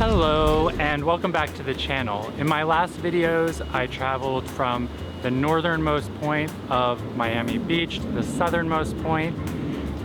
Hello and welcome back to the channel. In my last videos, I traveled from the northernmost point of Miami Beach to the southernmost point,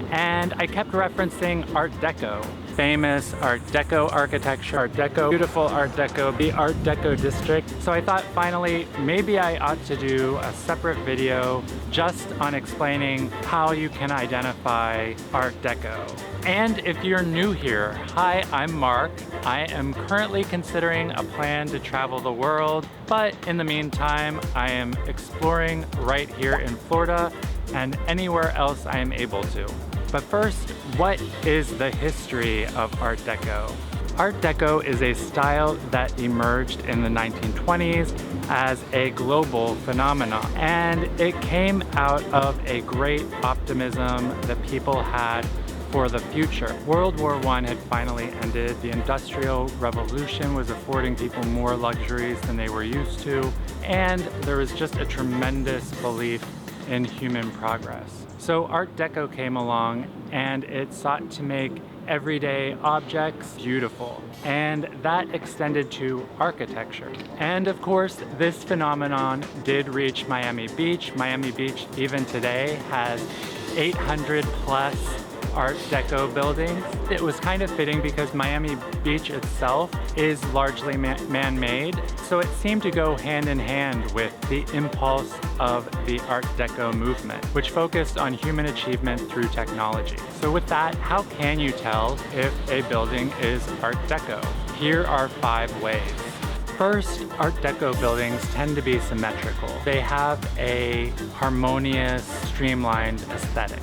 and I kept referencing Art Deco. Famous Art Deco architecture, Art Deco, beautiful Art Deco, the Art Deco district. So I thought finally maybe I ought to do a separate video just on explaining how you can identify Art Deco. And if you're new here, hi, I'm Mark. I am currently considering a plan to travel the world, but in the meantime, I am exploring right here in Florida and anywhere else I am able to. But first, what is the history of Art Deco? Art Deco is a style that emerged in the 1920s as a global phenomenon, and it came out of a great optimism that people had for the future. World War I had finally ended. The Industrial Revolution was affording people more luxuries than they were used to, and there was just a tremendous belief in human progress. So Art Deco came along and it sought to make everyday objects beautiful, and that extended to architecture. And of course, this phenomenon did reach Miami Beach. Miami Beach, even today, has 800 plus Art Deco buildings. It was kind of fitting because Miami Beach itself is largely man-made, so it seemed to go hand in hand with the impulse of the Art Deco movement, which focused on human achievement through technology. So with that, how can you tell if a building is Art Deco? Here are 5 ways. First, Art Deco buildings tend to be symmetrical. They have a harmonious, streamlined aesthetic.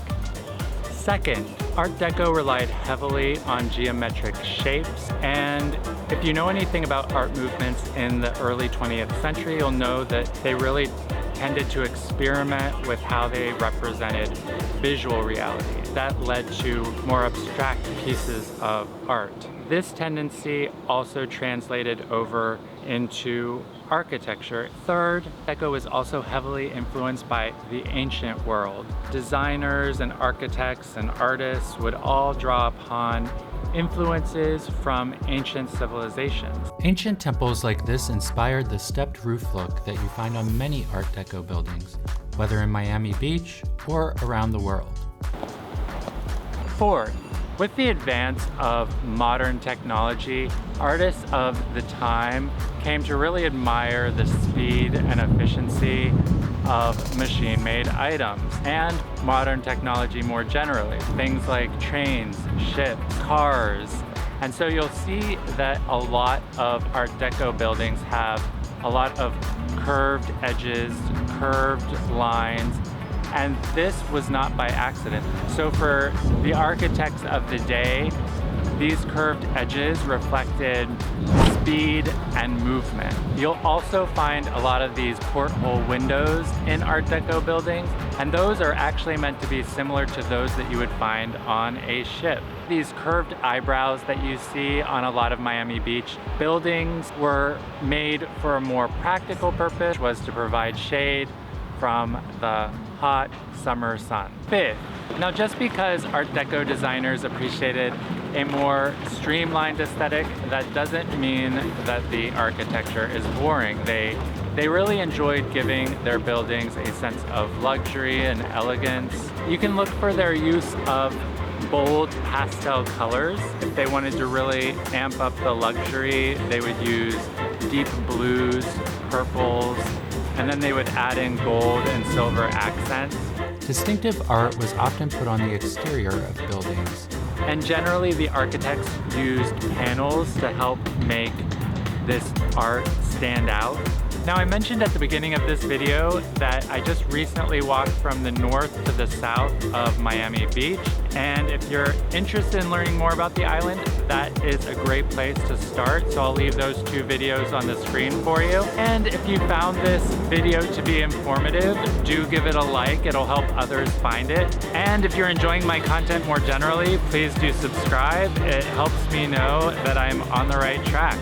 Second, Art Deco relied heavily on geometric shapes, and if you know anything about art movements in the early 20th century, you'll know that they really tended to experiment with how they represented visual reality. That led to more abstract pieces of art. This tendency also translated over into architecture. Third, Deco was also heavily influenced by the ancient world. Designers and architects and artists would all draw upon influences from ancient civilizations. Ancient temples like this inspired the stepped roof look that you find on many Art Deco buildings, whether in Miami Beach or around the world. Fourth, with the advance of modern technology, artists of the time came to really admire the speed and efficiency of machine-made items and modern technology more generally. Things like trains, ships, cars. And so you'll see that a lot of Art Deco buildings have a lot of curved edges, curved lines, and this was not by accident. So for the architects of the day, these curved edges reflected speed and movement. You'll also find a lot of these porthole windows in Art Deco buildings, and those are actually meant to be similar to those that you would find on a ship. These curved eyebrows that you see on a lot of Miami Beach buildings were made for a more practical purpose, was to provide shade from the hot summer sun. Fifth, now just because Art Deco designers appreciated a more streamlined aesthetic, that doesn't mean that the architecture is boring. They really enjoyed giving their buildings a sense of luxury and elegance. You can look for their use of bold pastel colors. If they wanted to really amp up the luxury, they would use deep blues, purples, and then they would add in gold and silver accents. Distinctive art was often put on the exterior of buildings. And generally the architects used panels to help make this art stand out. Now, I mentioned at the beginning of this video that I just recently walked from the north to the south of Miami Beach, and if you're interested in learning more about the island, that is a great place to start. So I'll leave those 2 videos on the screen for you. And if you found this video to be informative, do give it a like. It'll help others find it. And if you're enjoying my content more generally, please do subscribe. It helps me know that I'm on the right track.